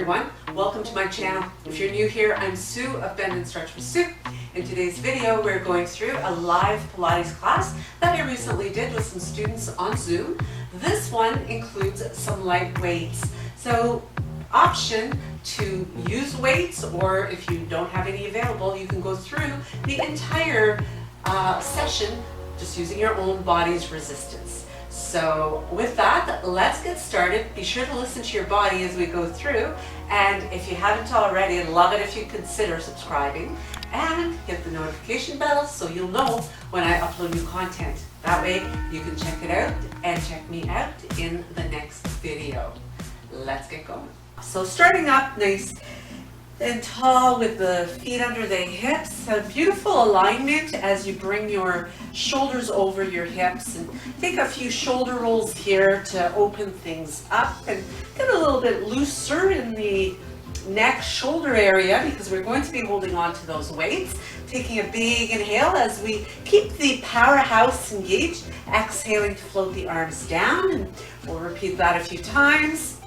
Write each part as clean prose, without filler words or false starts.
everyone, welcome to my channel. If you're new here, I'm Sue of Bendnstretch with Sue. In today's video, we're going through a live Pilates class that I recently did with some students on Zoom. This one includes some light weights. So, option to use weights, or if you don't have any available, you can go through the entire session just using your own body's resistance. So with that, let's get started. Be sure to listen to your body as we go through, and if you haven't already, I'd love it if you consider subscribing and hit the notification bell so you'll know when I upload new content. That way you can check it out and check me out in the next video. Let's get going. So starting up nice and tall with the feet under the hips, a beautiful alignment as you bring your shoulders over your hips, and take a few shoulder rolls here to open things up and get a little bit looser in the neck shoulder area because we're going to be holding on to those weights. Taking a big inhale as we keep the powerhouse engaged, exhaling to float the arms down, and we'll repeat that a few times.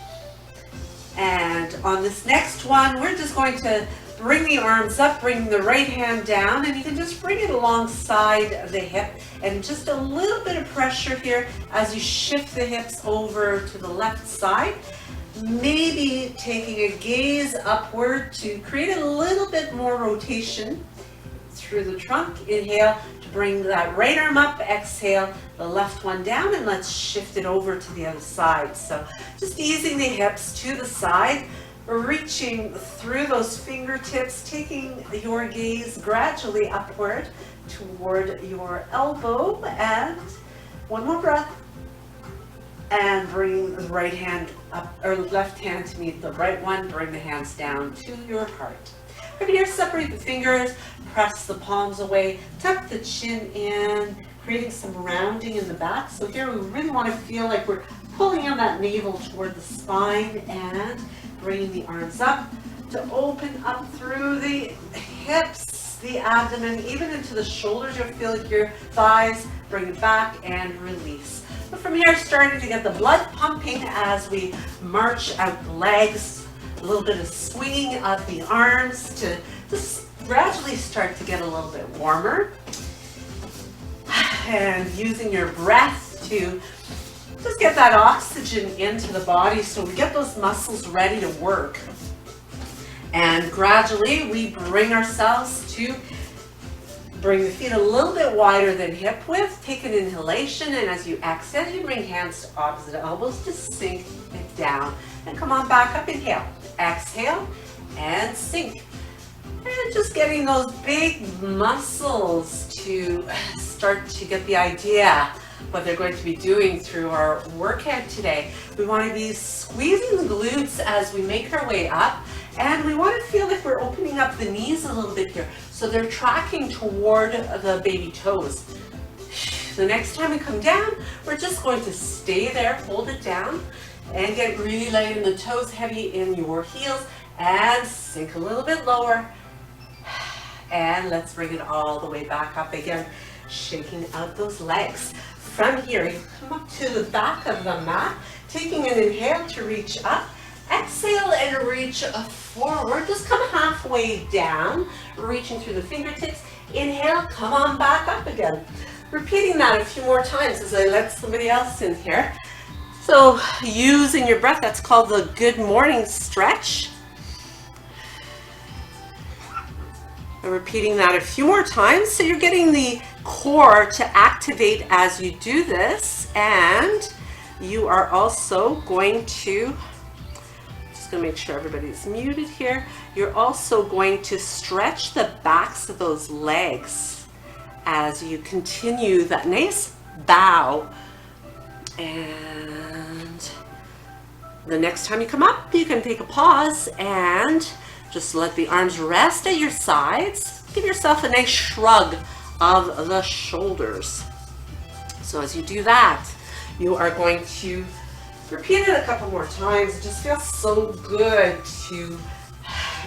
And on this next one, we're just going to bring the arms up, bring the right hand down, and you can just bring it alongside the hip, and just a little bit of pressure here as you shift the hips over to the left side. Maybe taking a gaze upward to create a little bit more rotation through the trunk. Inhale to bring that right arm up, exhale the left one down, and let's shift it over to the other side. So just easing the hips to the side, reaching through those fingertips, taking your gaze gradually upward toward your elbow, and one more breath. And bring the right hand up, or left hand to meet the right one, bring the hands down to your heart. Right here, separate the fingers, press the palms away, tuck the chin in, creating some rounding in the back. So here we really want to feel like we're pulling on that navel toward the spine and bringing the arms up to open up through the hips, the abdomen, even into the shoulders. You'll feel like your thighs, bring it back and release. But from here, starting to get the blood pumping as we march out the legs, a little bit of swinging of the arms to just gradually start to get a little bit warmer. And using your breath to just get that oxygen into the body so we get those muscles ready to work. And gradually we bring ourselves to bring the feet a little bit wider than hip width. Take an inhalation, and as you exhale, you bring hands to opposite elbows to sink it down. And come on back up, inhale, exhale, and sink. And just getting those big muscles to start to get the idea what they're going to be doing through our workout today. We want to be squeezing the glutes as we make our way up, and we want to feel like we're opening up the knees a little bit here so they're tracking toward the baby toes. The next time we come down, we're just going to stay there, hold it down, and get really light in the toes, heavy in your heels, and sink a little bit lower. And let's bring it all the way back up again, shaking out those legs. From here, you come up to the back of the mat, taking an inhale to reach up, exhale and reach forward. Just come halfway down, reaching through the fingertips. Inhale, come on back up again. Repeating that a few more times as I let somebody else in here. So using your breath, that's called the good morning stretch. Repeating that a few more times so you're getting the core to activate as you do this, and you are also going to, just going to make sure everybody's muted here, you're also going to stretch the backs of those legs as you continue that nice bow. And the next time you come up, you can take a pause and just let the arms rest at your sides. Give yourself a nice shrug of the shoulders. So as you do that, you are going to repeat it a couple more times. It just feels so good to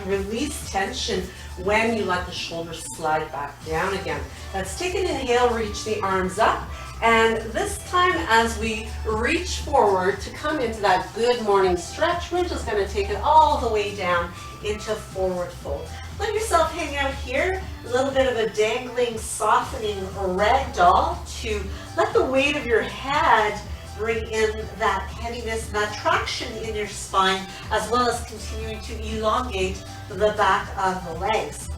release tension when you let the shoulders slide back down again. Let's take an inhale, reach the arms up, And this time, as we reach forward to come into that good morning stretch, we're just going to take it all the way down into forward fold. Let yourself hang out here, a little bit of a dangling, softening ragdoll to let the weight of your head bring in that heaviness and that traction in your spine, as well as continuing to elongate the back of the legs.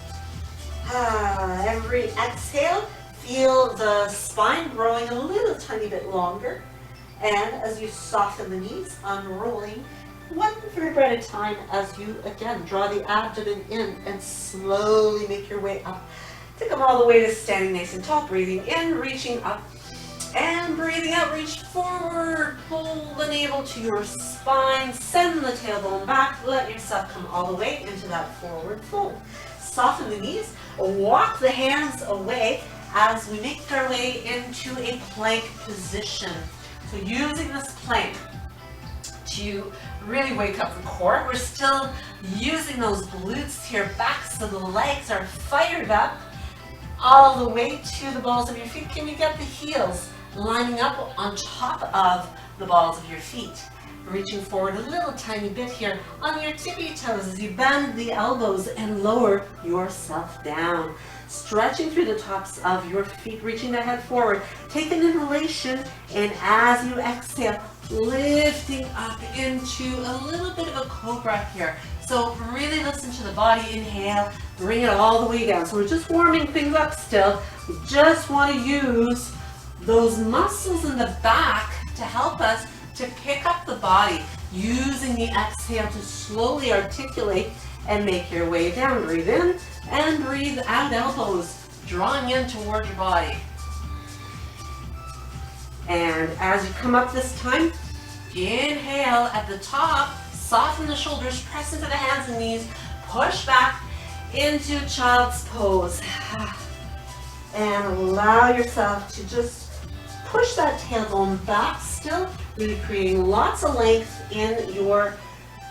Every exhale, feel the spine growing a little tiny bit longer. And as you soften the knees, unrolling one vertebra at a time as you, again, draw the abdomen in and slowly make your way up. To come all the way to standing nice and tall, breathing in, reaching up, and breathing out, reach forward, pull the navel to your spine, send the tailbone back, let yourself come all the way into that forward fold. Soften the knees, walk the hands away as we make our way into a plank position. So using this plank to really wake up the core. We're still using those glutes here, backs of the legs are fired up all the way to the balls of your feet. Can you get the heels lining up on top of the balls of your feet? Reaching forward a little tiny bit here on your tippy toes as you bend the elbows and lower yourself down. Stretching through the tops of your feet, reaching the head forward. Take an inhalation, and as you exhale, lifting up into a little bit of a cobra here. So really listen to the body. Inhale, bring it all the way down. So we're just warming things up still. We just want to use those muscles in the back to help us to pick up the body, using the exhale to slowly articulate and make your way down. Breathe in and breathe out, elbows drawing in toward your body. And as you come up this time, inhale at the top, soften the shoulders, press into the hands and knees, push back into child's pose. And allow yourself to just push that tailbone back still, really creating lots of length in your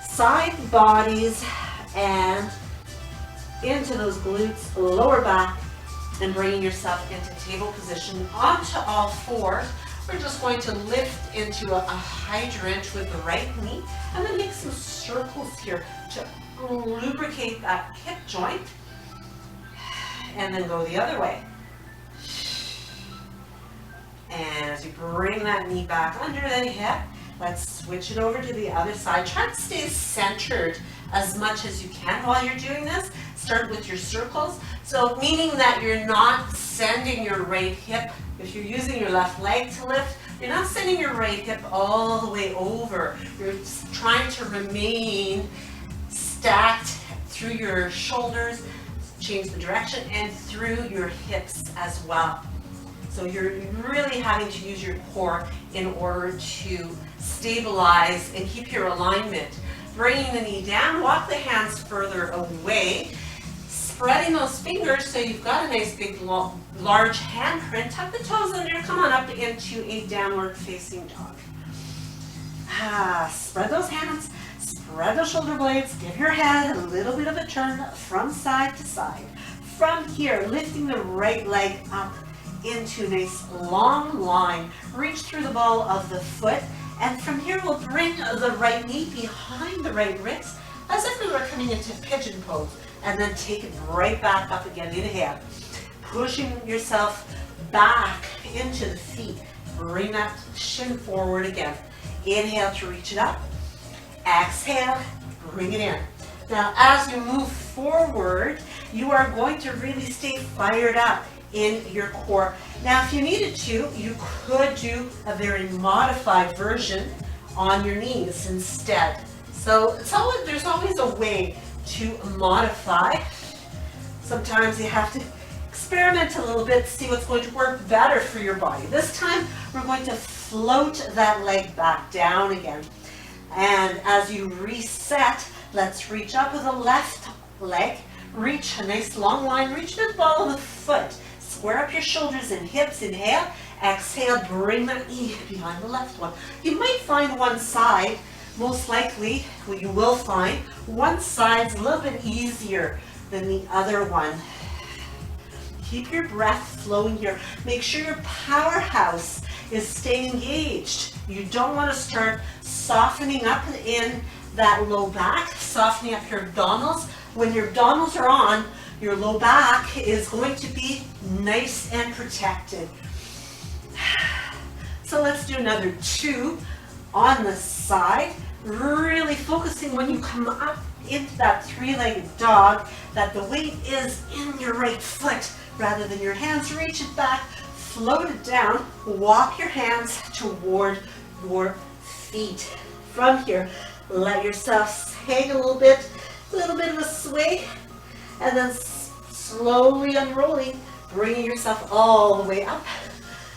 side bodies and into those glutes, lower back, and bringing yourself into table position onto all fours. We're just going to lift into a hydrant with the right knee and then make some circles here to lubricate that hip joint, and then go the other way. And as you bring that knee back under the hip, let's switch it over to the other side. Try to stay centered as much as you can while you're doing this. Start with your circles. So meaning that you're not sending your right hip, if you're using your left leg to lift, you're not sending your right hip all the way over. You're trying to remain stacked through your shoulders, change the direction, and through your hips as well. So you're really having to use your core in order to stabilize and keep your alignment. Bringing the knee down, walk the hands further away, spreading those fingers so you've got a nice big large handprint. Tuck the toes under, come on up into a downward facing dog. Spread those hands, spread those shoulder blades, give your head a little bit of a turn from side to side. From here, lifting the right leg up into a nice long line. Reach through the ball of the foot, and from here we'll bring the right knee behind the right wrist as if we were coming into pigeon pose, and then take it right back up again. Inhale, pushing yourself back into the feet. Bring that shin forward again. Inhale to reach it up. Exhale, bring it in. Now as you move forward, you are going to really stay fired up in your core. Now if you needed to, you could do a very modified version on your knees instead. So there's always a way to modify. Sometimes you have to experiment a little bit, see what's going to work better for your body. This time we're going to float that leg back down again. And as you reset, let's reach up with the left leg. Reach a nice long line, reach the ball of the foot. Square up your shoulders and hips. Inhale. Exhale, bring that knee behind the left one. You might find one side, most likely, what you will find, one side's a little bit easier than the other one. Keep your breath flowing here. Make sure your powerhouse is staying engaged. You don't want to start softening up in that low back, softening up your abdominals. When your abdominals are on, your low back is going to be nice and protected. So let's do another 2 on the side. Really focusing when you come up into that 3-legged dog, that the weight is in your right foot rather than your hands. Reach it back, float it down, walk your hands toward your feet. From here, let yourself hang a little bit of a sway, and then slowly unrolling, bringing yourself all the way up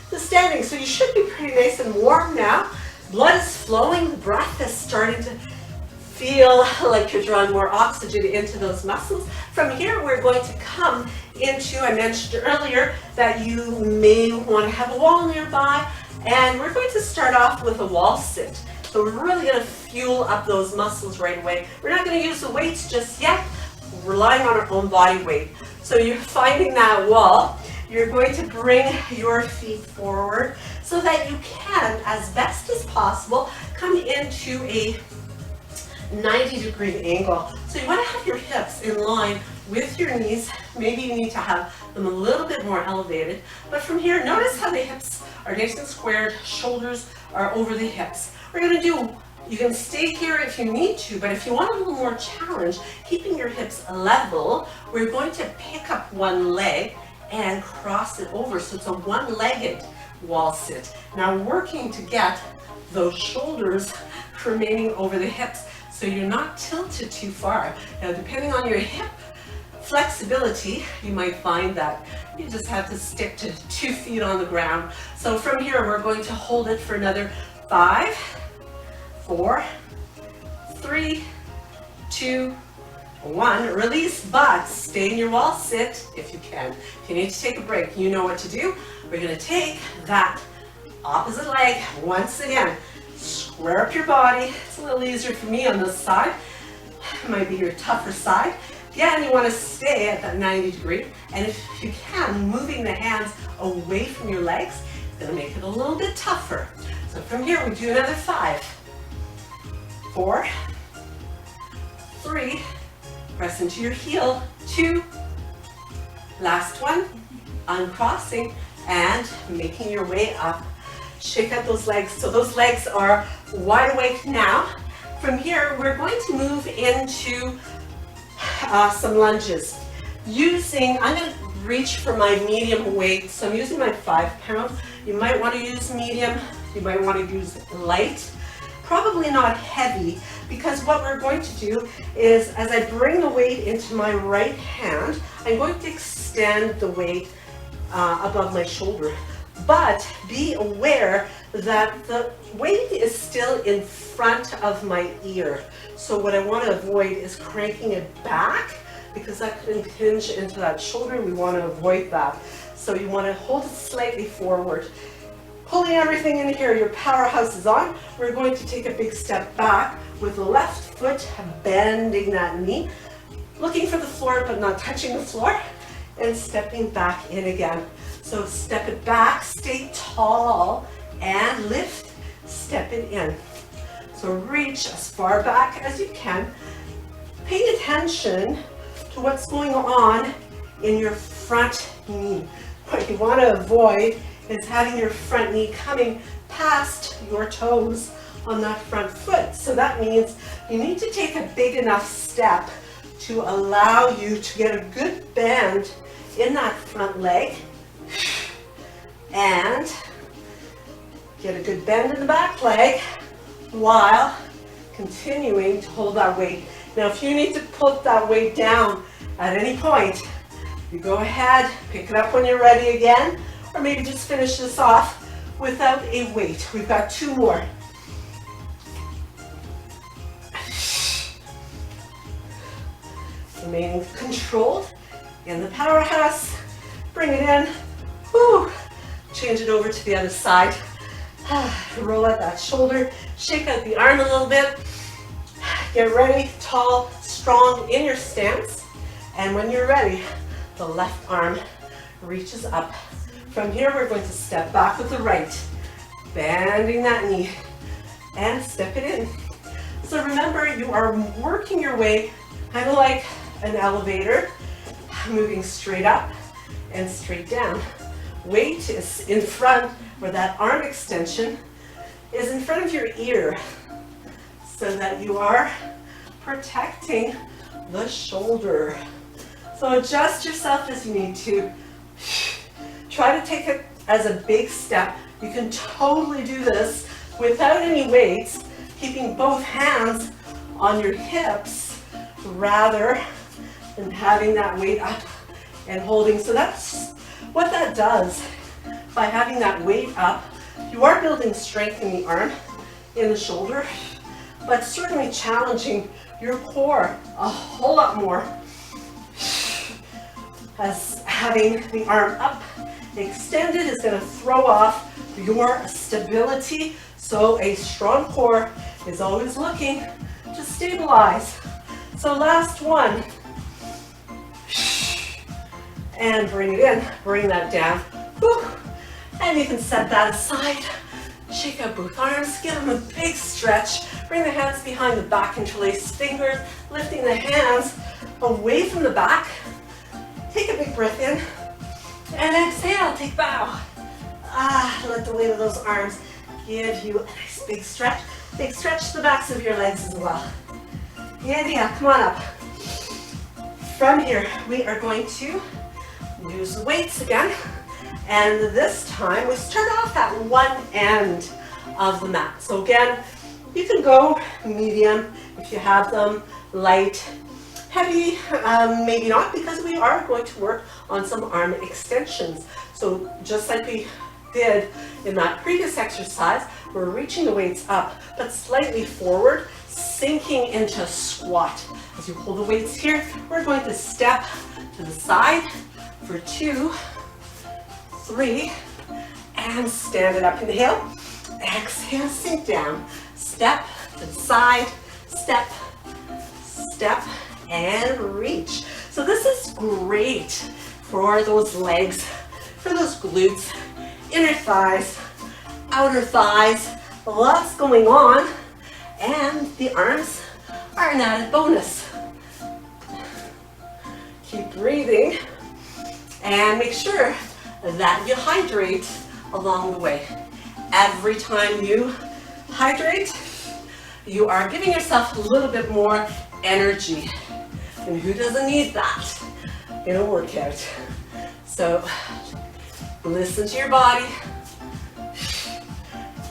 to standing. So you should be pretty nice and warm now. Blood is flowing, the breath is starting to feel like you're drawing more oxygen into those muscles. From here, we're going to come into, I mentioned earlier that you may want to have a wall nearby, and we're going to start off with a wall sit. So we're really going to fuel up those muscles right away. We're not going to use the weights just yet, relying on our own body weight. So you're finding that wall. You're going to bring your feet forward so that you can, as best as possible, come into a 90-degree angle. So you want to have your hips in line with your knees. Maybe you need to have them a little bit more elevated. But from here, notice how the hips are nice and squared, shoulders are over the hips. We're going to do, you can stay here if you need to, but if you want a little more challenge, keeping your hips level, we're going to pick up one leg and cross it over. So it's a one-legged wall sit. Now working to get those shoulders remaining over the hips so you're not tilted too far. Now depending on your hip flexibility, you might find that you just have to stick to 2 feet on the ground. So from here, we're going to hold it for another 5, 4, 3, 2, 1. Release, but stay in your wall sit if you can. If you need to take a break, you know what to do. We're going to take that opposite leg once again. Square up your body. It's a little easier for me on this side. It might be your tougher side. Again, you want to stay at that 90 degree. And if you can, moving the hands away from your legs is going to make it a little bit tougher. So from here, we do another 5, 4, 3, press into your heel, 2, last one, uncrossing and making your way up. Shake out those legs. So those legs are wide awake now. From here, we're going to move into some lunges. I'm going to reach for my medium weight. So I'm using my 5 pound. You might want to use medium. You might want to use light. Probably not heavy, because what we're going to do is, as I bring the weight into my right hand, I'm going to extend the weight above my shoulder. But be aware that the weight is still in front of my ear. So what I want to avoid is cranking it back, because that could impinge into that shoulder. We want to avoid that. So you want to hold it slightly forward. Pulling everything in here, your powerhouse is on. We're going to take a big step back with the left foot, bending that knee, looking for the floor but not touching the floor, and stepping back in again. So step it back, stay tall, and lift, step it in. So reach as far back as you can. Pay attention to what's going on in your front knee. What you want to avoid is having your front knee coming past your toes on that front foot. So that means you need to take a big enough step to allow you to get a good bend in that front leg and get a good bend in the back leg while continuing to hold that weight. Now if you need to put that weight down at any point, you go ahead, pick it up when you're ready again, or maybe just finish this off without a weight. We've got 2 more. Remaining controlled in the powerhouse. Bring it in. Whew. Change it over to the other side. Roll out that shoulder. Shake out the arm a little bit. Get ready, tall, strong in your stance. And when you're ready, the left arm reaches up. From here, we're going to step back with the right, bending that knee, and step it in. So remember, you are working your way kind of like an elevator, moving straight up and straight down. Weight is in front, or that arm extension is in front of your ear, so that you are protecting the shoulder. So adjust yourself as you need to. Try to take it as a big step. You can totally do this without any weights, keeping both hands on your hips rather than having that weight up and holding. So that's what that does. By having that weight up, you are building strength in the arm, in the shoulder, but certainly challenging your core a whole lot more, as having the arm up extended is going to throw off your stability. So a strong core is always looking to stabilize. So last one. And bring it in, bring that down. Whew. And you can set that aside. Shake out both arms, give them a big stretch. Bring the hands behind the back, interlace fingers, lifting the hands away from the back. Take a big breath in. And exhale, take bow. Let the weight of those arms give you a nice big stretch. Big stretch the backs of your legs as well. Inhale, come on up. From here, we are going to use the weights again. And this time, we start off at one end of the mat. So again, you can go medium if you have them, light, heavy, maybe not, because we are going to work on some arm extensions. So just like we did in that previous exercise, we're reaching the weights up, but slightly forward, sinking into squat. As you hold the weights here, we're going to step to the side for 2, 3, and stand it up. Inhale, exhale, sink down. Step to the side, step, step, and reach. So this is great for those legs, for those glutes, inner thighs, outer thighs, lots going on, and the arms are an added bonus. Keep breathing and make sure that you hydrate along the way. Every time you hydrate, you are giving yourself a little bit more energy. And who doesn't need that in a workout? So listen to your body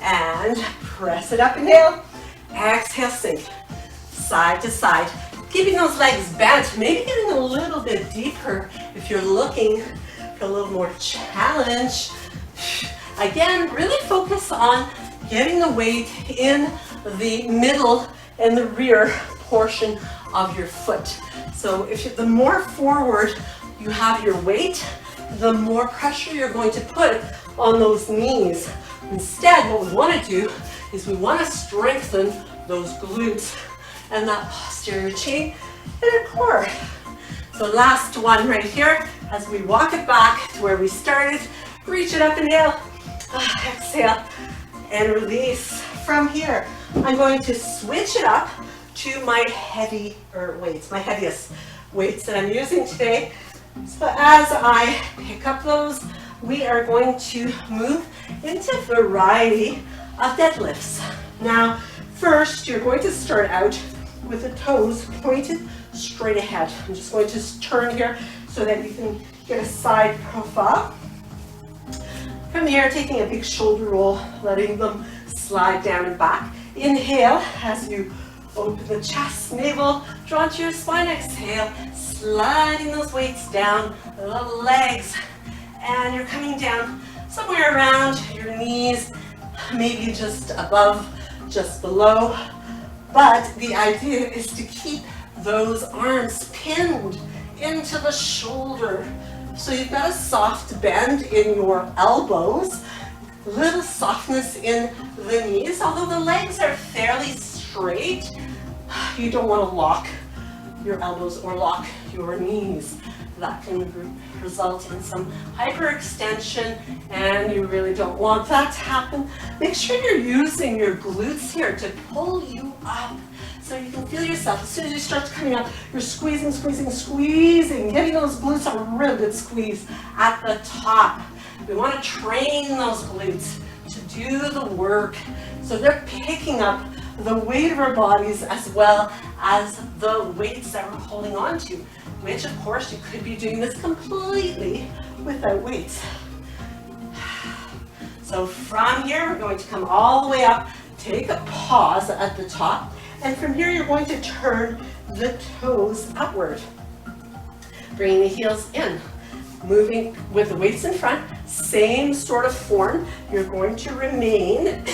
and press it up. Inhale, exhale, sink, side to side. Keeping those legs bent, maybe getting a little bit deeper if you're looking for a little more challenge. Again, really focus on getting the weight in the middle and the rear portion of your foot. So the more forward you have your weight, the more pressure you're going to put on those knees. Instead, what we want to do is we want to strengthen those glutes and that posterior chain and our core. So last one right here, as we walk it back to where we started, reach it up, inhale, exhale, and release. From here, I'm going to switch it up to my heavier weights, my heaviest weights that I'm using today. So as I pick up those, we are going to move into a variety of deadlifts. Now, first, you're going to start out with the toes pointed straight ahead. I'm just going to turn here so that you can get a side profile. From here, taking a big shoulder roll, letting them slide down and back. Inhale as you open the chest, navel, draw to your spine. Exhale, sliding those weights down the legs. And you're coming down somewhere around your knees, maybe just above, just below. But the idea is to keep those arms pinned into the shoulder. So you've got a soft bend in your elbows, a little softness in the knees. Although the legs are fairly straight, you don't want to lock your elbows or lock your knees. that can result in some hyperextension, and you really don't want that to happen. Make sure you're using your glutes here to pull you up so you can feel yourself. As soon as you start coming up, you're squeezing, squeezing, squeezing, getting those glutes a real good squeeze at the top. We want to train those glutes to do the work so they're picking up the weight of our bodies as well as the weights that we're holding on to, which of course you could be doing this completely without weights. So from here, we're going to come all the way up, take a pause at the top, and from here you're going to turn the toes upward. Bringing the heels in, moving with the weights in front, same sort of form. You're going to remain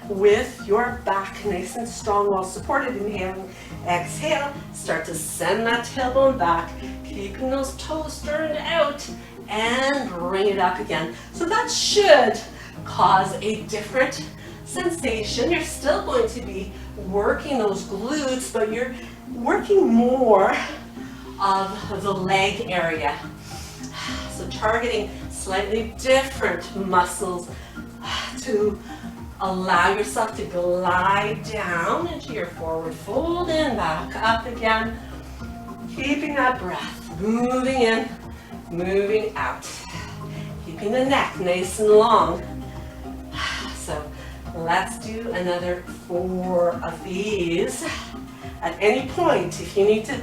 with your back nice and strong while supported. Inhaling, exhale, start to send that tailbone back, keeping those toes turned out, and bring it up again. So that should cause a different sensation. You're still going to be working those glutes, but you're working more of the leg area. So targeting slightly different muscles to allow yourself to glide down into your forward fold and back up again. Keeping that breath, moving in, moving out. Keeping the neck nice and long. So let's do another 4 of these. At any point, if you need to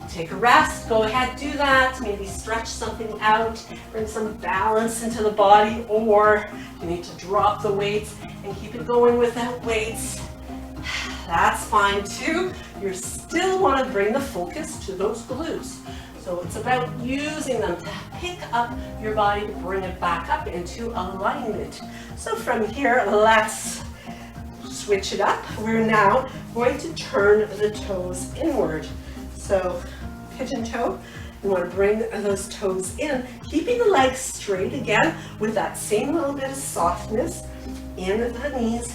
take a rest, go ahead, do that. Maybe stretch something out, bring some balance into the body, or you need to drop the weights and keep it going without weights. That's fine too. You still want to bring the focus to those glutes. So it's about using them to pick up your body to bring it back up into alignment. So from here, let's switch it up. We're now going to turn the toes inward. So pigeon toe, you want to bring those toes in, keeping the legs straight again with that same little bit of softness in the knees.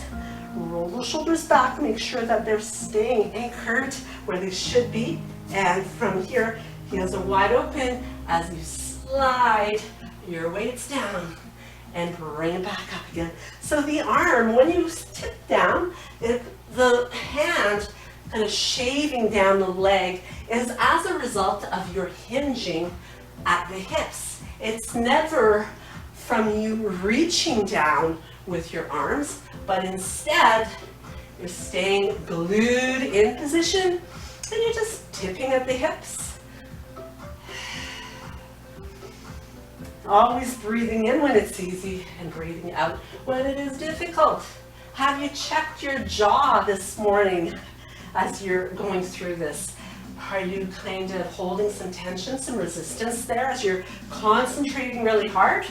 Roll the shoulders back, make sure that they're staying anchored where they should be. And from here, heels are wide open as you slide your weights down and bring it back up again. So the arm, when you tip down, the hand kind of shaving down the leg is as a result of your hinging at the hips. It's never from you reaching down with your arms, but instead you're staying glued in position and you're just tipping at the hips. Always breathing in when it's easy and breathing out when it is difficult. Have you checked your jaw this morning as you're going through this? Are you kind of holding some tension, some resistance there as you're concentrating really hard?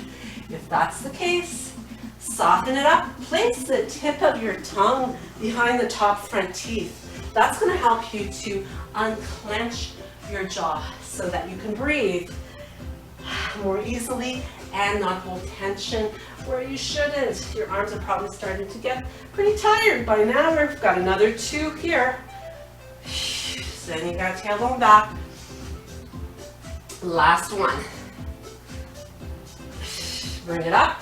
If that's the case, soften it up. Place the tip of your tongue behind the top front teeth. That's going to help you to unclench your jaw so that you can breathe more easily and not hold tension where you shouldn't. Your arms are probably starting to get pretty tired by now. We've got another 2 here. Then you got tailbone back. Last one. Bring it up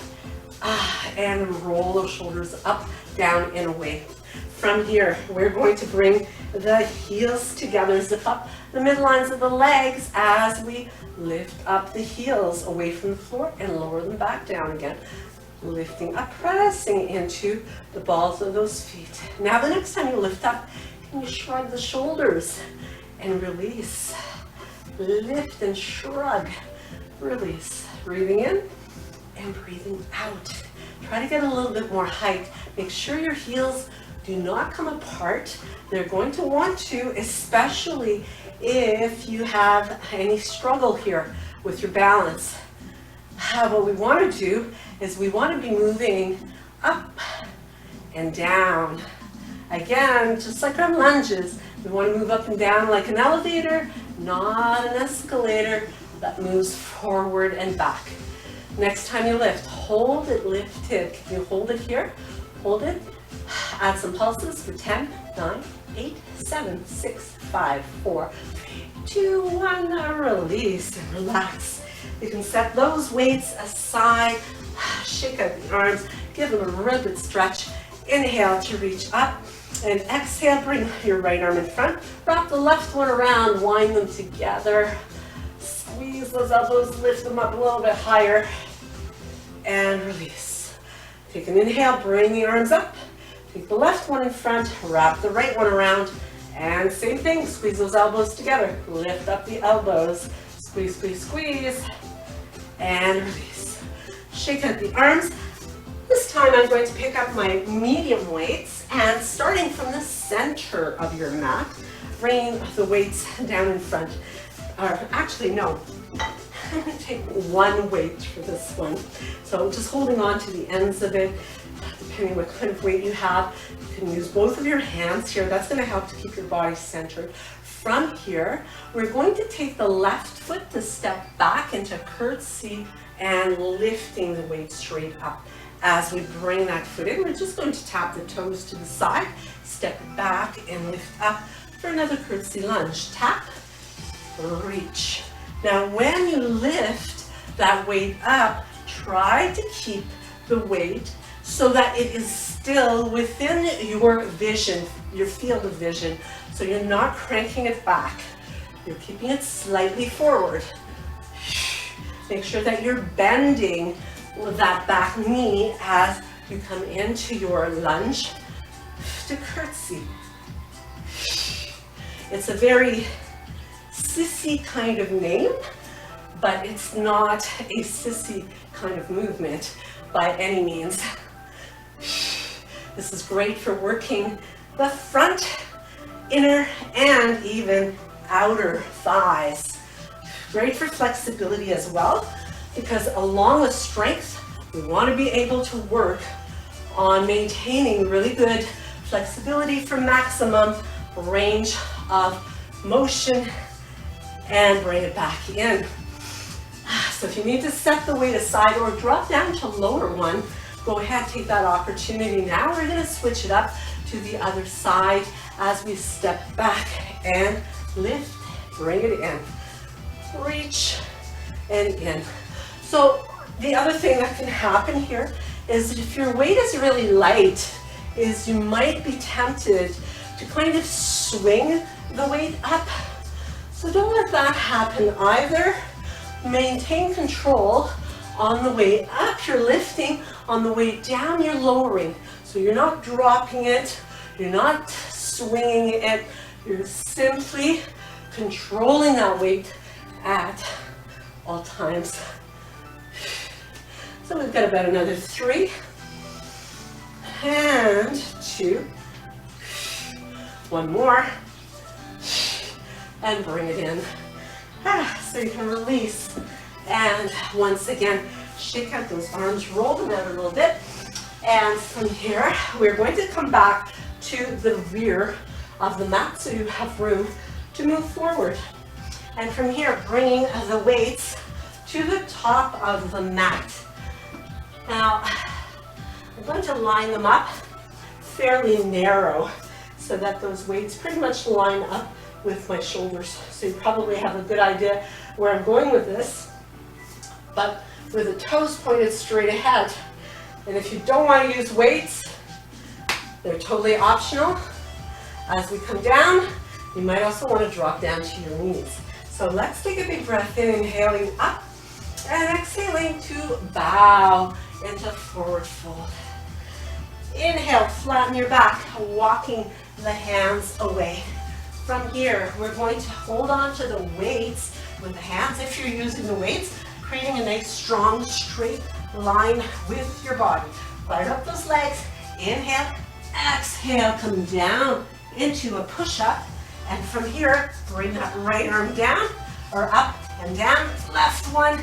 and roll those shoulders up, down, and away. From here, we're going to bring the heels together, zip up the midlines of the legs as we lift up the heels away from the floor and lower them back down again. Lifting up, pressing into the balls of those feet. Now the next time you lift up, can you shrug the shoulders and release? Lift and shrug, release. Breathing in and breathing out. Try to get a little bit more height. Make sure your heels do not come apart. They're going to want to, especially if you have any struggle here with your balance. What we want to do is we want to be moving up and down. Again, just like our lunges, we want to move up and down like an elevator, not an escalator that moves forward and back. Next time you lift, hold it lifted. Can you hold it here? Hold it Add some pulses for 10, 9, 8, 7, 6, 5, 4, 3, 2, 1. Release and relax. You can set those weights aside. Shake out the arms. Give them a real good stretch. Inhale to reach up. And exhale, bring your right arm in front. Wrap the left one around. Wind them together. Squeeze those elbows. Lift them up a little bit higher. And release. Take an inhale. Bring the arms up. Take the left one in front. Wrap the right one around. And same thing. Squeeze those elbows together. Lift up the elbows. Squeeze, squeeze, squeeze. And release. Shake out the arms. This time I'm going to pick up my medium weights and starting from the center of your mat, bringing the weights down in front. Or actually, no, I'm going to take one weight for this one. So just holding on to the ends of it, depending what kind of weight you have. You can use both of your hands here. That's going to help to keep your body centered. From here, we're going to take the left foot to step back into curtsy and lifting the weight straight up. As we bring that foot in, we're just going to tap the toes to the side, step back and lift up for another curtsy lunge. Tap, reach. Now when you lift that weight up, try to keep the weight so that it is still within your vision, your field of vision. So you're not cranking it back. You're keeping it slightly forward. Make sure that you're bending with that back knee as you come into your lunge to curtsy. It's a very sissy kind of name, but it's not a sissy kind of movement by any means. This is great for working the front, inner, and even outer thighs. Great for flexibility as well, because along with strength, we want to be able to work on maintaining really good flexibility for maximum range of motion and bring it back in. So if you need to set the weight aside or drop down to lower one, go ahead, take that opportunity now. We're going to switch it up to the other side as we step back and lift, bring it in, reach and in. So the other thing that can happen here is that if your weight is really light, is you might be tempted to kind of swing the weight up. So don't let that happen either. Maintain control on the way up. You're lifting. On the way down, you're lowering. So you're not dropping it. You're not swinging it. You're simply controlling that weight at all times. So we've got about another 3 and 2. One more and bring it in. So you can release and once again shake out those arms, roll them out a little bit, and from here we're going to come back to the rear of the mat so you have room to move forward. And from here, bringing the weights to the top of the mat. Now, I'm going to line them up fairly narrow so that those weights pretty much line up with my shoulders. So you probably have a good idea where I'm going with this, but with the toes pointed straight ahead. And if you don't want to use weights, they're totally optional. As we come down, you might also want to drop down to your knees. So let's take a big breath in, inhaling up and exhaling to bow into forward fold. Inhale, flatten your back, walking the hands away. From here, we're going to hold on to the weights with the hands if you're using the weights, creating a nice strong straight line with your body. Fire up those legs, inhale, exhale, come down into a push-up, and from here, bring that right arm down, or up and down, left one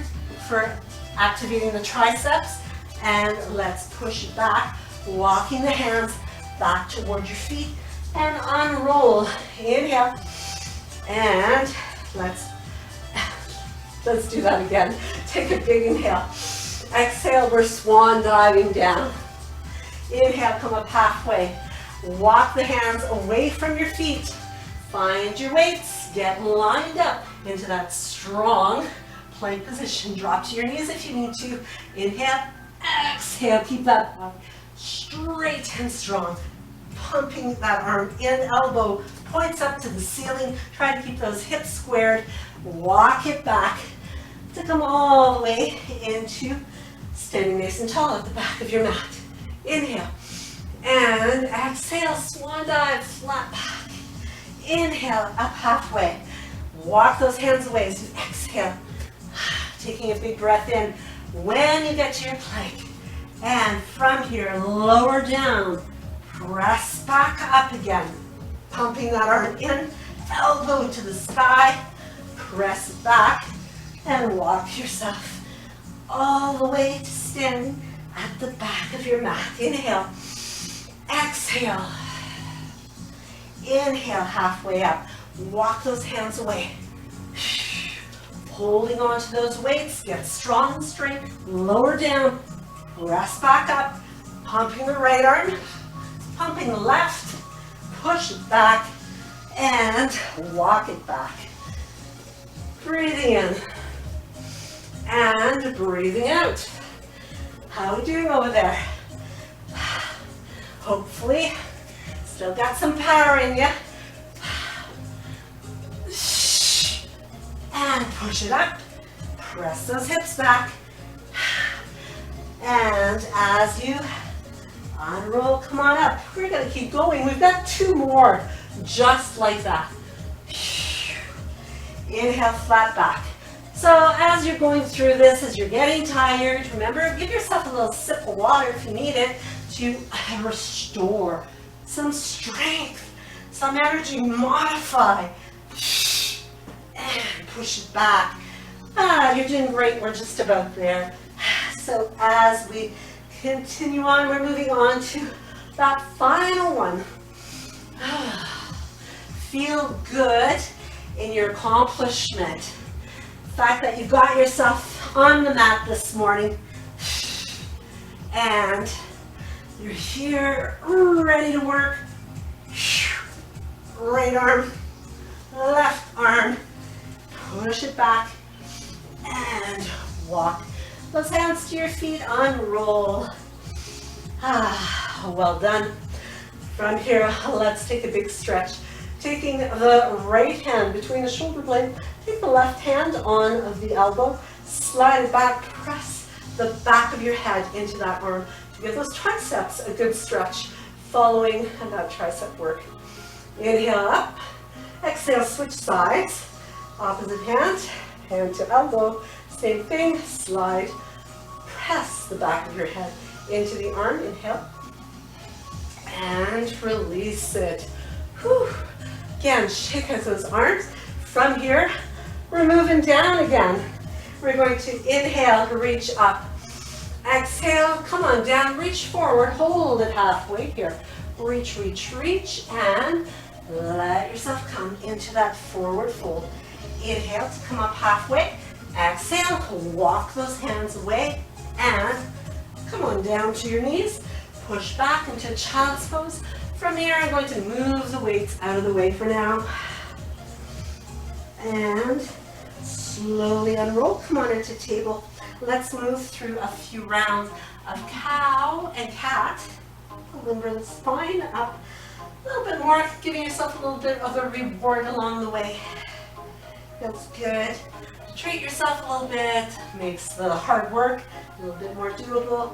for activating the triceps, and let's push it back, walking the hands back towards your feet, and unroll. Inhale, and let's do that again. Take a big inhale. Exhale, we're swan diving down. Inhale, come up halfway. Walk the hands away from your feet. Find your weights. Get lined up into that strong plank position. Drop to your knees if you need to. Inhale, exhale. Keep that back straight and strong. Pumping that arm in, elbow points up to the ceiling. Try to keep those hips squared. Walk it back to come all the way into standing nice and tall at the back of your mat. Inhale and exhale, swan dive, flat back. Inhale, up halfway. Walk those hands away as you exhale. Taking a big breath in. When you get to your plank, and from here, lower down, press back up again. Pumping that arm in, elbow to the sky, press back, and walk yourself all the way to standing at the back of your mat. Inhale, exhale. Inhale, halfway up. Walk those hands away. Holding on to those weights, get strong and straight. Lower down, press back up. Pumping the right arm, pumping the left. Push it back and walk it back. Breathing in and breathing out. How are we doing over there? Hopefully, still got some power in you. And push it up. Press those hips back. And as you unroll, come on up. We're going to keep going. We've got 2 more just like that. Inhale, flat back. So as you're going through this, as you're getting tired, remember, give yourself a little sip of water if you need it to restore some strength, some energy, modify. And push it back. You're doing great. We're just about there. So as we continue on, we're moving on to that final one. Feel good in your accomplishment. The fact that you got yourself on the mat this morning and you're here ready to work. Right arm, left arm, push it back and walk those hands to your feet, unroll. Well done. From here, let's take a big stretch. Taking the right hand between the shoulder blade, take the left hand on the elbow, slide it back, press the back of your head into that arm to give those triceps a good stretch following that tricep work. Inhale up, exhale, switch sides, opposite hand, hand to elbow, same thing, slide, press the back of your head into the arm, inhale, and release it. Whew. Again, shake out those arms. From here, we're moving down again. We're going to inhale, reach up. Exhale, come on down, reach forward, hold it halfway here. Reach, reach, reach, and let yourself come into that forward fold. Inhale to come up halfway. Exhale, walk those hands away, and come on down to your knees. Push back into child's pose. From here, I'm going to move the weights out of the way for now. And slowly unroll. Come on into table. Let's move through a few rounds of cow and cat. Limber the spine up a little bit more, giving yourself a little bit of a reward along the way. Feels good. Treat yourself a little bit. Makes the hard work a little bit more doable.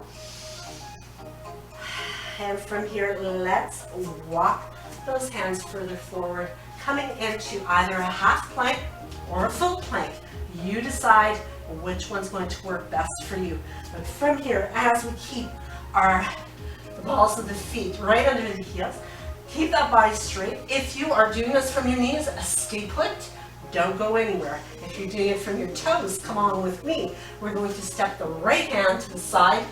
And from here, let's walk those hands further forward, coming into either a half plank or a full plank. You decide which one's going to work best for you. But from here, as we keep the balls of the feet right under the heels, keep that body straight. If you are doing this from your knees, stay put. Don't go anywhere. If you're doing it from your toes, come on with me. We're going to step the right hand to the side,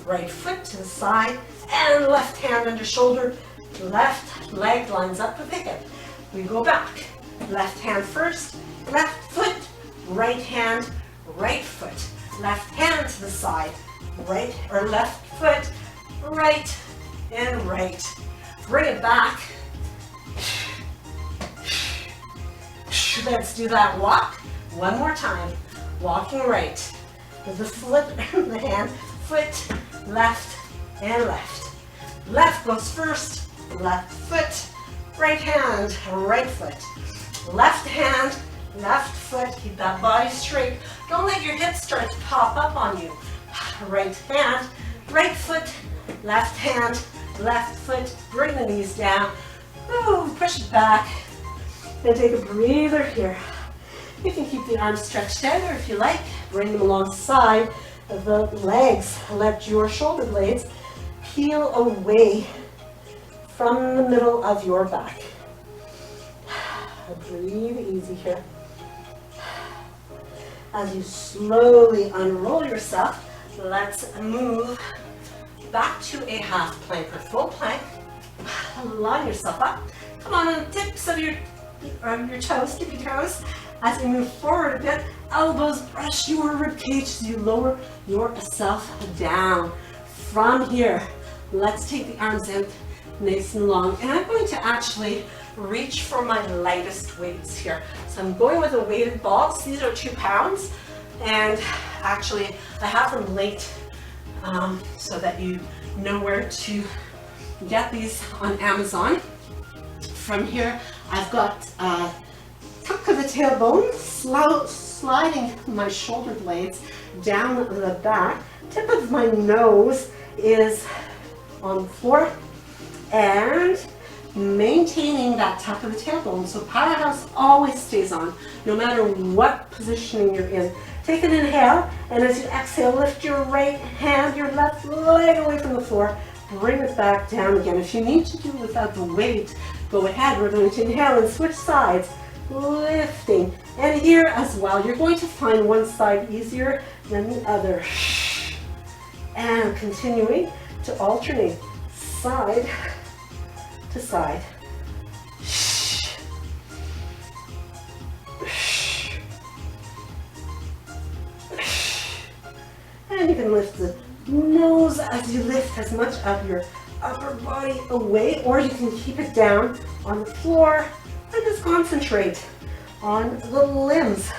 right foot to the side, and left hand under shoulder. Left leg lines up with the hip. We go back. Left hand first, left foot, right hand, right foot. Left hand to the side, right or left foot, right and right. Bring it back. Let's do that walk one more time. Walking right with the foot, the hand, foot, left and left. Left goes first, left foot, right hand, right foot. Left hand, left foot, keep that body straight. Don't let your hips start to pop up on you. Right hand, right foot, left hand, left foot. Bring the knees down. Ooh, push it back. And take a breather here. You can keep the arms stretched out, or if you like, bring them alongside of the legs. Let your shoulder blades peel away from the middle of your back. Breathe easy here. As you slowly unroll yourself, let's move back to a half plank or full plank. Line yourself up. Come on the tips of your toes, tippy toes. As you move forward a bit, elbows brush your rib cage as you lower yourself down. From here, let's take the arms in nice and long. And I'm going to actually reach for my lightest weights here. So I'm going with a weighted balls. These are 2 pounds. And actually, I have them linked so that you know where to get these on Amazon. From here, I've got tuck of the tailbone, sliding my shoulder blades down the back. Tip of my nose is on the floor and maintaining that tuck of the tailbone. So powerhouse always stays on, no matter what positioning you're in. Take an inhale, and as you exhale, lift your right hand, your left leg away from the floor. Bring it back down again. If you need to do it without the weight, go ahead. We're going to inhale and switch sides, lifting. And here as well, you're going to find one side easier than the other. And continuing to alternate side to side. And you can lift the nose as you lift as much of your upper body away, or you can keep it down on the floor and just concentrate on the limbs.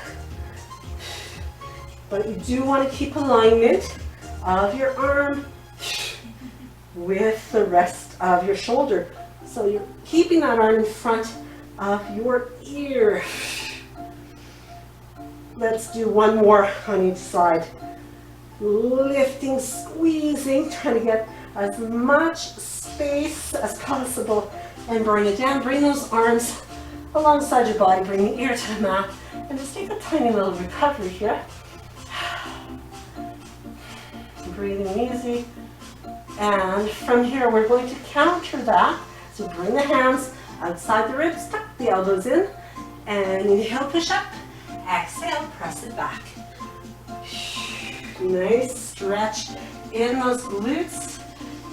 But you do want to keep alignment of your arm with the rest of your shoulder. So you're keeping that arm in front of your ear. Let's do one more on each side. Lifting, squeezing, trying to get as much space as possible and bring it down. Bring those arms alongside your body, bring the ear to the mat, and just take a tiny little recovery here. Breathing easy. And from here, we're going to counter that. So bring the hands outside the ribs, tuck the elbows in, and inhale, push up. Exhale, press it back. Nice stretch in those glutes.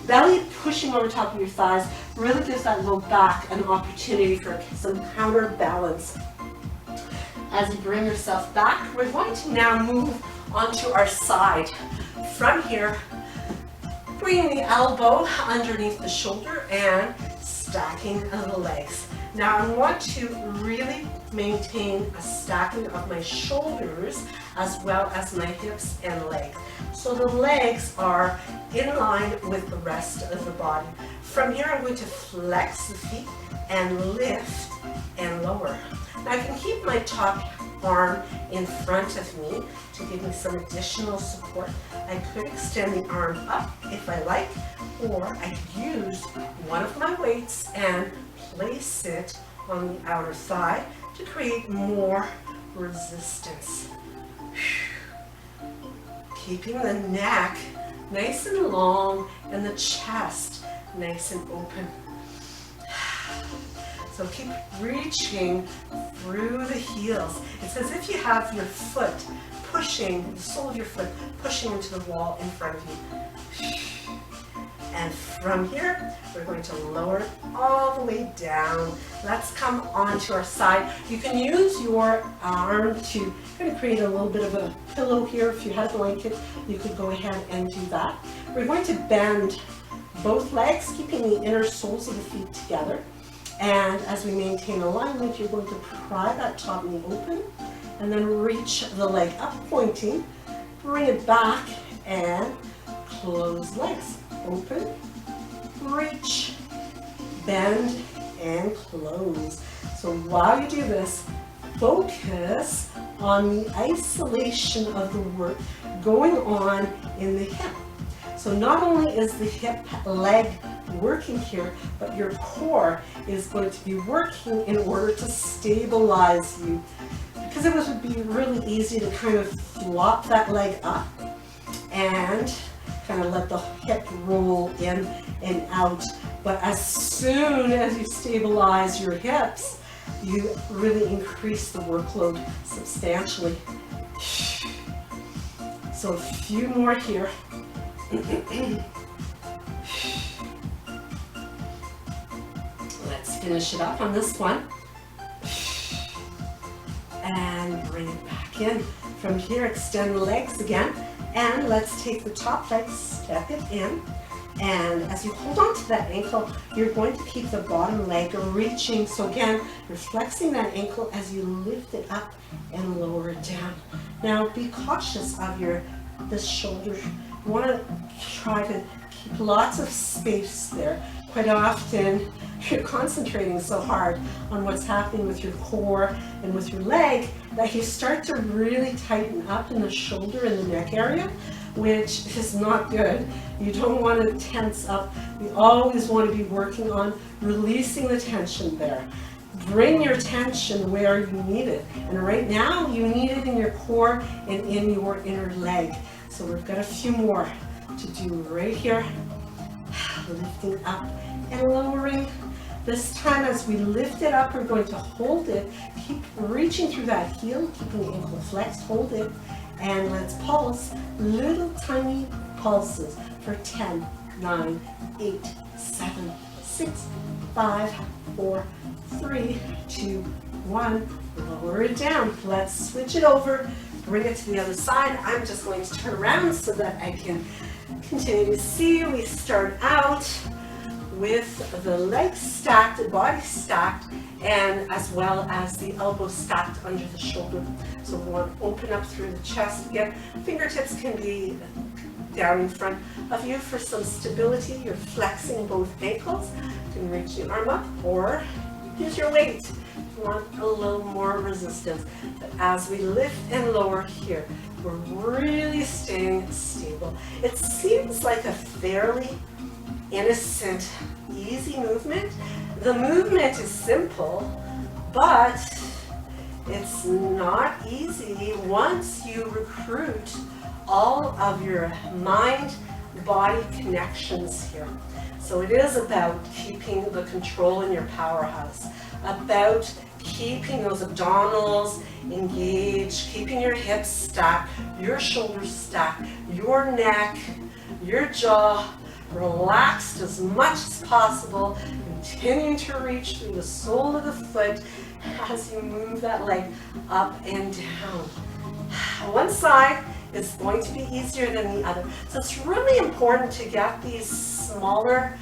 Belly pushing over top of your thighs really gives that low back an opportunity for some counterbalance. As you bring yourself back, we're going to now move onto our side. From here, bringing the elbow underneath the shoulder and stacking of the legs. Now I want to really maintain a stacking of my shoulders as well as my hips and legs. So the legs are in line with the rest of the body. From here I'm going to flex the feet and lift and lower. Now I can keep my top arm in front of me to give me some additional support. I could extend the arm up if I like, or I could use one of my weights and place it on the outer thigh to create more resistance. Keeping the neck nice and long and the chest nice and open. So keep reaching through the heels. It's as if you have your foot pushing, the sole of your foot pushing into the wall in front of you. And from here, we're going to lower it all the way down. Let's come onto our side. You can use your arm to kind of create a little bit of a pillow here. If you had a blanket, you could go ahead and do that. We're going to bend both legs, keeping the inner soles of the feet together. And as we maintain alignment, you're going to pry that top knee open and then reach the leg up, pointing, bring it back and close legs. Open, reach, bend, and close. So while you do this, focus on the isolation of the work going on in the hip. So not only is the hip leg working here, but your core is going to be working in order to stabilize you. Because it would be really easy to kind of flop that leg up and kind of let the hip roll in and out. But as soon as you stabilize your hips, you really increase the workload substantially. So a few more here. Let's finish it up on this one. And bring it back in. From here, extend the legs again. And let's take the top leg, step it in. And as you hold on to that ankle, you're going to keep the bottom leg reaching. So again, you're flexing that ankle as you lift it up and lower it down. Now be cautious of this shoulder. You want to try to keep lots of space there. Quite often, you're concentrating so hard on what's happening with your core and with your leg that you start to really tighten up in the shoulder and the neck area, which is not good. You don't want to tense up. You always want to be working on releasing the tension there. Bring your tension where you need it. And right now, you need it in your core and in your inner leg. So we've got a few more to do right here. Lifting up and lowering. This time as we lift it up, we're going to hold it. Keep reaching through that heel, keeping the ankle flexed, hold it. And let's pulse, little tiny pulses for 10, 9, 8, 7, 6, 5, 4, 3, 2, 1. Lower it down. Let's switch it over. Bring it to the other side. I'm just going to turn around so that I can continue to see. We start out with the legs stacked, the body stacked, and as well as the elbows stacked under the shoulder. So we want to open up through the chest. Again, fingertips can be down in front of you for some stability. You're flexing both ankles. You can reach the arm up or use your weight. You want a little more resistance. But as we lift and lower here, we're really staying stable. It seems like a fairly innocent, easy movement. The movement is simple, but it's not easy once you recruit all of your mind-body connections here. So it is about keeping the control in your powerhouse, about keeping those abdominals engaged, keeping your hips stacked, your shoulders stacked, your neck, your jaw relaxed as much as possible, continuing to reach through the sole of the foot as you move that leg up and down. One side is going to be easier than the other. So it's really important to get these smaller,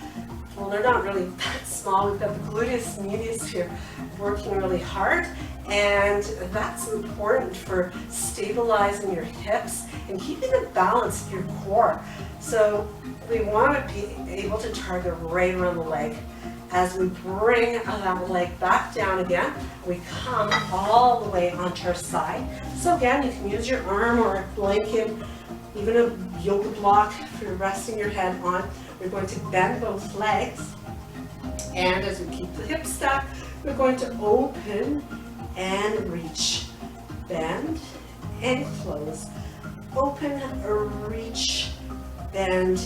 well, they're not really that small. We've got the gluteus medius here working really hard, and that's important for stabilizing your hips and keeping the balance of your core. So we want to be able to target right around the leg. As we bring that leg back down again, we come all the way onto our side. So again, you can use your arm or a blanket, even a yoga block if you're resting your head on. We're going to bend both legs, and as we keep the hips stacked, we're going to open and reach, bend and close, open, reach, bend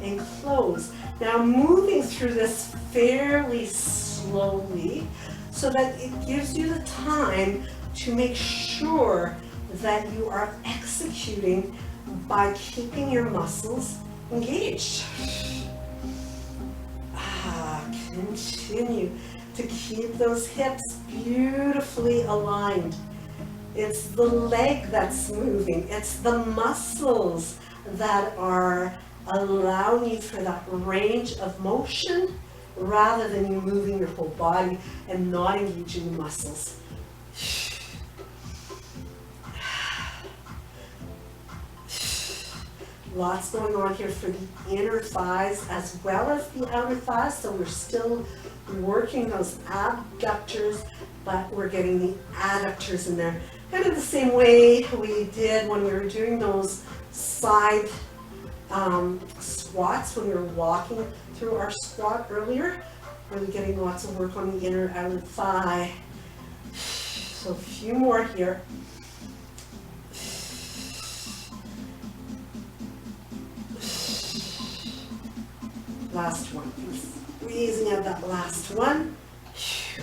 and close. Now moving through this fairly slowly so that it gives you the time to make sure that you are executing by keeping your muscles engaged. Continue to keep those hips beautifully aligned. It's the leg that's moving. It's the muscles that are allowing you for that range of motion rather than you moving your whole body and not engaging the muscles. Lots going on here for the inner thighs as well as the outer thighs, so we're still working those abductors, but we're getting the adductors in there. Kind of the same way we did when we were doing those side squats when we were walking through our squat earlier. Really getting lots of work on the inner outer thigh. So a few more here. Last one. Squeezing out that last one.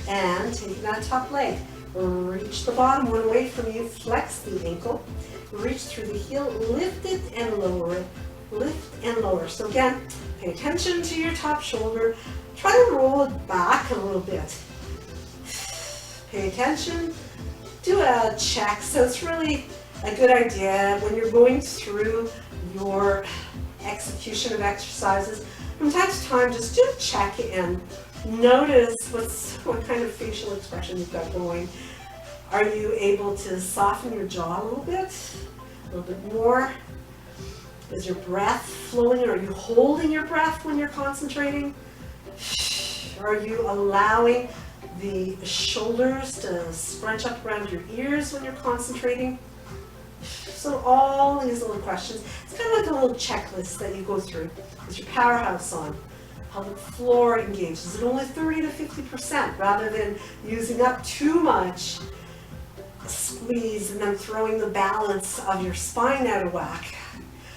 And taking that top leg. Reach the bottom one away from you. Flex the ankle. Reach through the heel. Lift it and lower it. Lift and lower. So again, pay attention to your top shoulder. Try to roll it back a little bit. Pay attention. Do a check. So it's really a good idea when you're going through your execution of exercises. From time to time, just do a check in. Notice what kind of facial expression you've got going. Are you able to soften your jaw a little bit more? Is your breath flowing? Are you holding your breath when you're concentrating? Are you allowing the shoulders to scrunch up around your ears when you're concentrating? So all these little questions, it's kind of like a little checklist that you go through. Is your powerhouse on? Pelvic floor engaged? Is it only 30 to 50% rather than using up too much squeeze and then throwing the balance of your spine out of whack?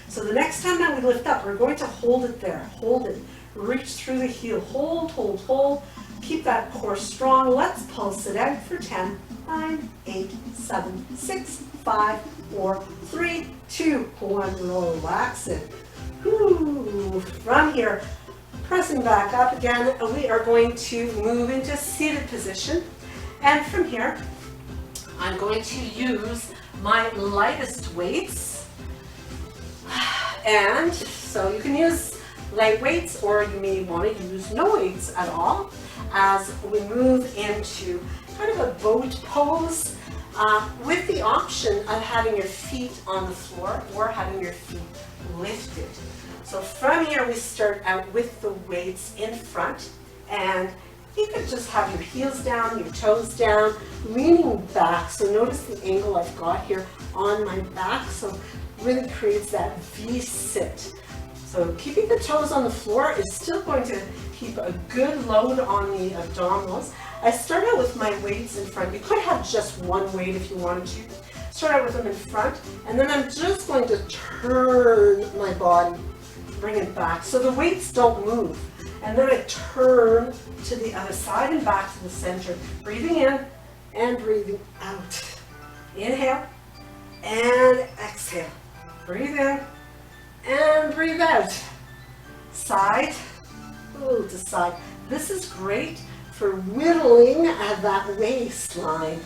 So the next time that we lift up, we're going to hold it there. Hold it. Reach through the heel. Hold, hold, hold. Keep that core strong. Let's pulse it out for 10, 9, 8, 7, 6, 5, 4, 3, 2, 1. Relax it. Whew. From here, pressing back up again, we are going to move into seated position. And from here, I'm going to use my lightest weights. And so you can use light weights, or you may want to use no weights at all as we move into kind of a boat pose with the option of having your feet on the floor or having your feet lifted. So from here we start out with the weights in front, and you could just have your heels down, your toes down, leaning back. So notice the angle I've got here on my back, so really creates that V-sit. So keeping the toes on the floor is still going to keep a good load on the abdominals. I start out with my weights in front. You could have just one weight if you wanted to. Start out with them in front, and then I'm just going to turn my body, bring it back. So the weights don't move. And then I turn to the other side and back to the center. Breathing in and breathing out. Inhale and exhale. Breathe in and breathe out. Side to side. This is great for whittling at that waistline.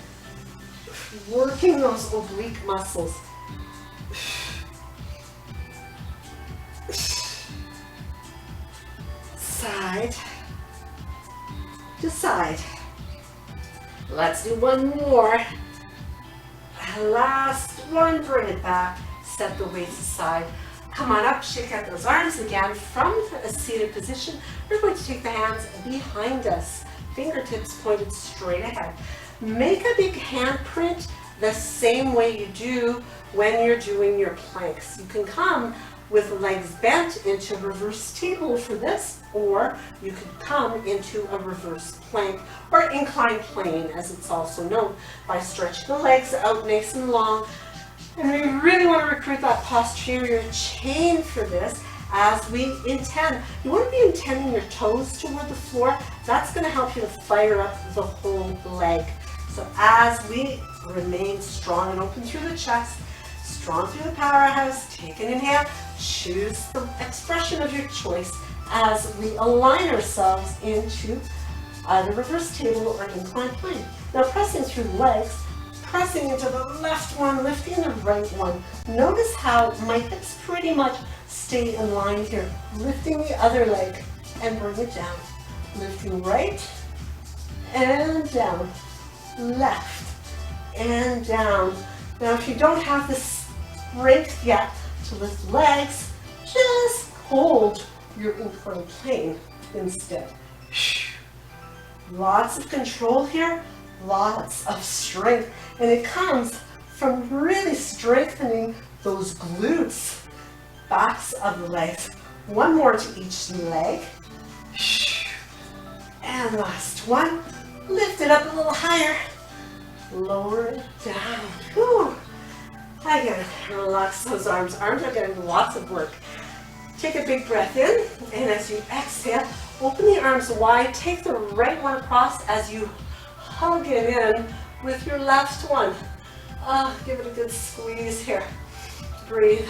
Working those oblique muscles. Side to side. Let's do one more. Last one, bring it back. Set the weights aside. Come on up, shake out those arms again from a seated position. We're going to take the hands behind us, fingertips pointed straight ahead. Make a big handprint the same way you do when you're doing your planks. You can come with the legs bent into reverse table for this, or you could come into a reverse plank or inclined plane, as it's also known, by stretching the legs out nice and long. And we really want to recruit that posterior chain for this as we intend. You want to be intending your toes toward the floor. That's going to help you to fire up the whole leg. So as we remain strong and open through the chest, strong through the powerhouse, take an inhale, choose the expression of your choice as we align ourselves into either reverse table or inclined plane. Now pressing through the legs, pressing into the left one, lifting the right one. Notice how my hips pretty much Stay in line here. Lifting the other leg and bring it down. Lifting right and down. Left and down. Now if you don't have the strength yet to lift legs, just hold your incline plane instead. Lots of control here, lots of strength, and it comes from really strengthening those glutes, backs of the legs. One more to each leg. And last one. Lift it up a little higher. Lower it down. Whew. Again, relax those arms. Arms are getting lots of work. Take a big breath in, and as you exhale, open the arms wide. Take the right one across as you hug it in with your left one. Give it a good squeeze here. Breathe.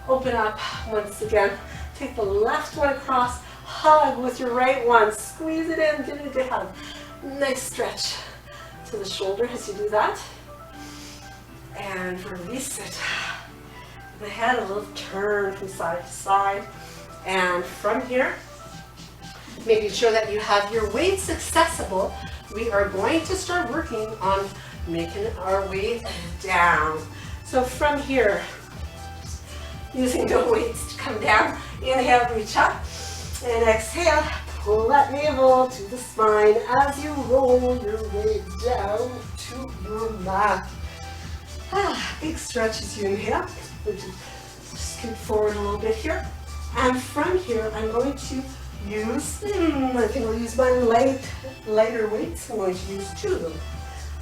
Open up once again. Take the left one across. Hug with your right one. Squeeze it in. Give it a good hug. Nice stretch to the shoulder as you do that. And release it. The head a little turn from side to side. And from here, making sure that you have your weights accessible, we are going to start working on making our way down. So from here, using the weights to come down, inhale, reach up, and exhale, pull that navel to the spine as you roll your way down to your mat. Big stretch as you inhale. Scoot forward a little bit here. And from here, I'm going to use, I think I'll use my lighter weights. I'm going to use 2 of them.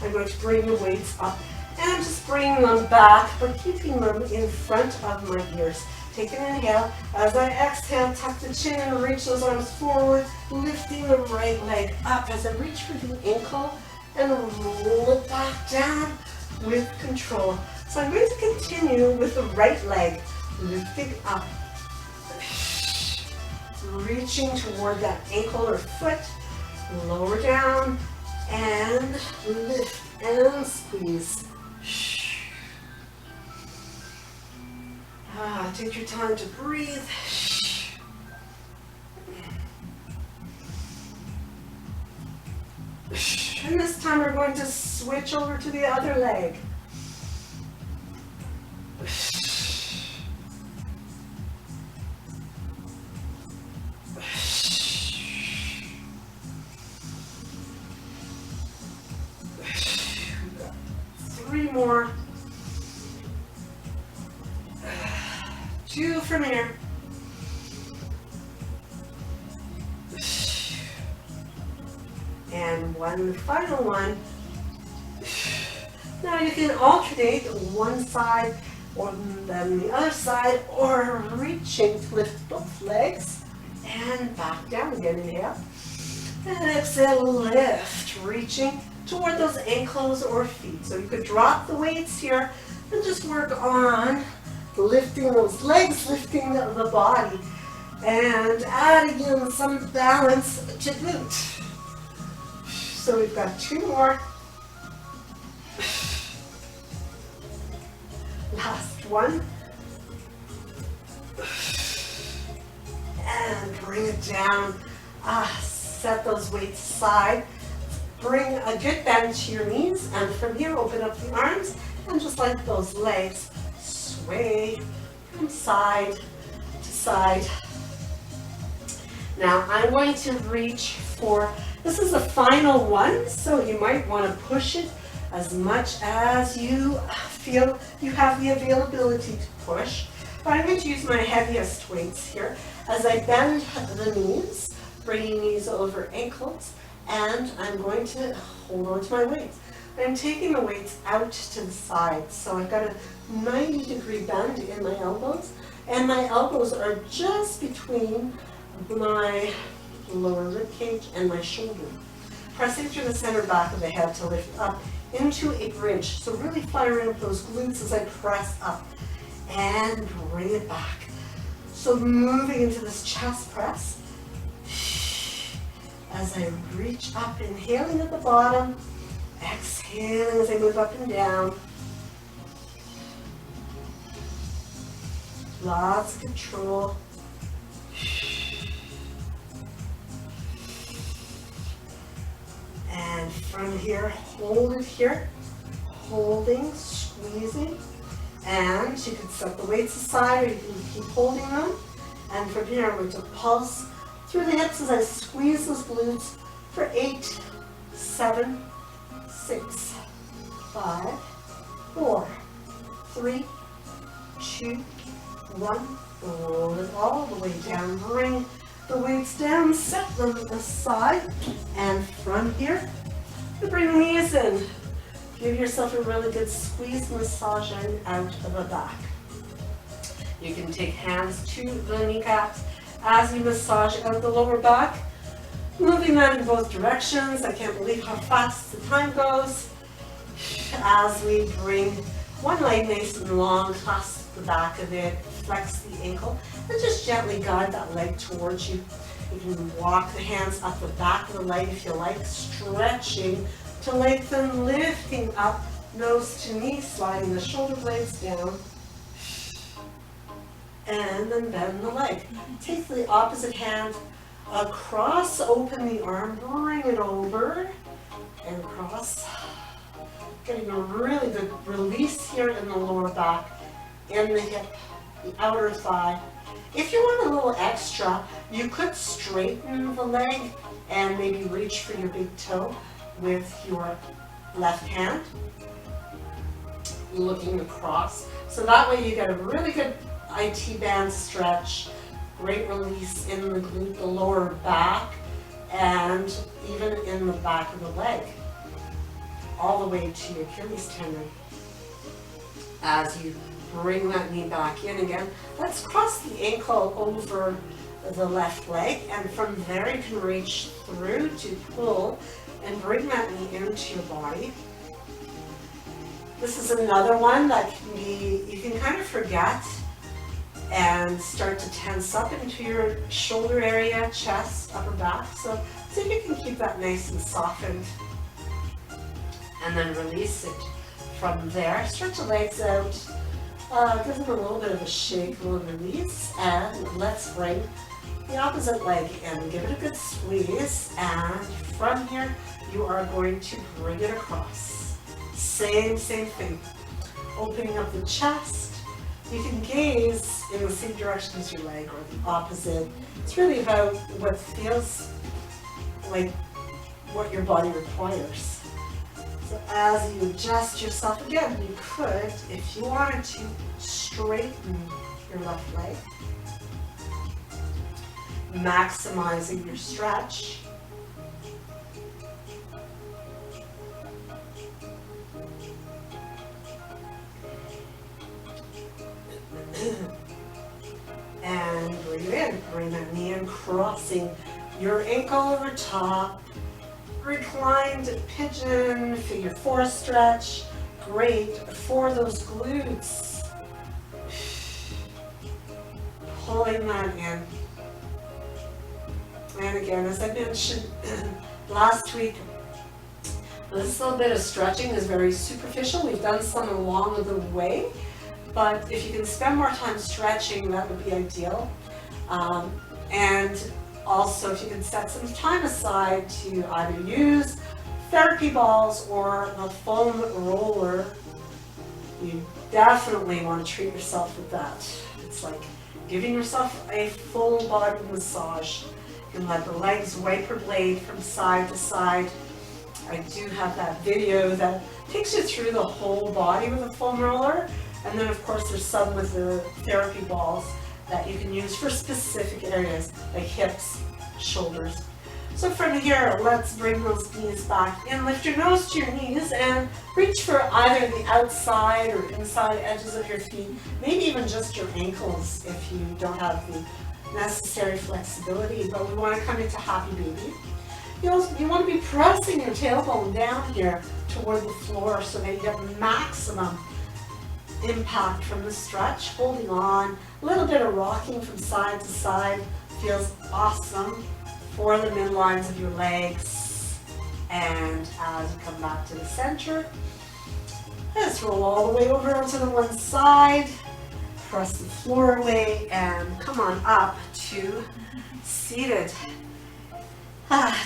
I'm going to bring the weights up and I'm just bringing them back, but keeping them in front of my ears. Take an inhale. As I exhale, tuck the chin and reach those arms forward, lifting the right leg up as I reach for the ankle and roll it back down with control. So I'm going to continue with the right leg, lifting up, reaching toward that ankle or foot, lower down, and lift and squeeze. Take your time to breathe. And this time we're going to switch over to the other leg. We've got 3 more. 2 from here. And one final one. Now you can alternate one side or then the other side, or reaching to lift both legs and back down again. Inhale. And exhale, lift, reaching toward those ankles or feet. So you could drop the weights here and just work on lifting those legs, lifting the body, and adding in some balance to glute. So we've got 2 more. Last one. And bring it down. Set those weights aside. Bring a good bend to your knees, and from here open up the arms and just let those legs sway from side to side. Now I'm going to reach for, this is the final one, so you might want to push it as much as you feel you have the availability to push. But I'm going to use my heaviest weights here as I bend the knees, bringing knees over ankles, and I'm going to hold on to my weights. I'm taking the weights out to the side, so I've got a 90-degree bend in my elbows, and my elbows are just between my lower rib cage and my shoulder. Pressing through the center back of the head to lift up into a bridge. So really firing up those glutes as I press up and bring it back. So moving into this chest press as I reach up, inhaling at the bottom, exhaling as I move up and down. Lots of control. And from here, hold it here. Holding, squeezing. And you can set the weights aside, or you can keep holding them. And from here, I'm going to pulse through the hips as I squeeze those glutes for 8, 7, 6, 5, 4, 3, 2, 1. Roll it all the way down. Bring the weights down, set them aside. And from here, you bring the knees in. Give yourself a really good squeeze, massaging out of the back. You can take hands to the kneecaps as you massage out the lower back. Moving that in both directions. I can't believe how fast the time goes. As we bring one leg nice and long, clasp the back of it, flex the ankle, and just gently guide that leg towards you. You can walk the hands up the back of the leg if you like, stretching to lengthen, lifting up, nose to knee, sliding the shoulder blades down, and then bend the leg. Take the opposite hand across, open the arm, bring it over, and across. Getting a really good release here in the lower back, in the hip, the outer thigh. If you want a little extra, you could straighten the leg and maybe reach for your big toe with your left hand, looking across. So that way you get a really good IT band stretch, great release in the glute, the lower back, and even in the back of the leg, all the way to your Achilles tendon. As you bring that knee back in again, let's cross the ankle over the left leg, and from there you can reach through to pull and bring that knee into your body. This is another one that can be, you can kind of forget and start to tense up into your shoulder area, chest, upper back. So see if you can keep that nice and softened. And then release it from there. Stretch the legs out. Give them a little bit of a shake, a little release. And let's bring the opposite leg in. Give it a good squeeze. And from here, you are going to bring it across. Same thing. Opening up the chest. You can gaze in the same direction as your leg or the opposite. It's really about what feels like what your body requires. So as you adjust yourself again, you could, if you wanted to, straighten your left leg, maximizing your stretch. And breathe in, bring that knee in, crossing your ankle over top. Reclined pigeon, figure 4 stretch, great for those glutes. Pulling that in. And again, as I mentioned last week, this little bit of stretching is very superficial. We've done some along the way, but if you can spend more time stretching, that would be ideal. And also, if you can set some time aside to either use therapy balls or the foam roller, you definitely want to treat yourself with that. It's like giving yourself a full body massage. You can let the legs wipe your blade from side to side. I do have that video that takes you through the whole body with a foam roller. And then of course there's some with the therapy balls that you can use for specific areas like hips, shoulders. So from here, let's bring those knees back in. Lift your nose to your knees and reach for either the outside or inside edges of your feet, maybe even just your ankles if you don't have the necessary flexibility, but we want to come into happy baby. You want to be pressing your tailbone down here toward the floor so that you get maximum impact from the stretch, holding on. A little bit of rocking from side to side feels awesome for the midlines of your legs. And as you come back to the center, let's roll all the way over onto the one side. press the floor away and come on up to seated.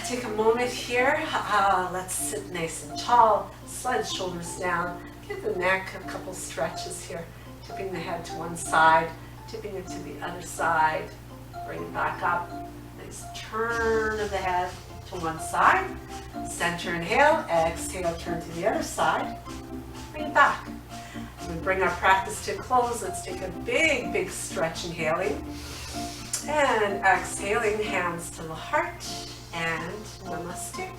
Take a moment here. Let's sit nice and tall. Slide the shoulders down. Give the neck a couple stretches here. Tipping the head to one side, tipping it to the other side. Bring it back up. Nice turn of the head to one side. Center inhale. Exhale, turn to the other side. Bring it back. We bring our practice to a close. Let's take a big, big stretch, inhaling. And exhaling, hands to the heart. And Namaste.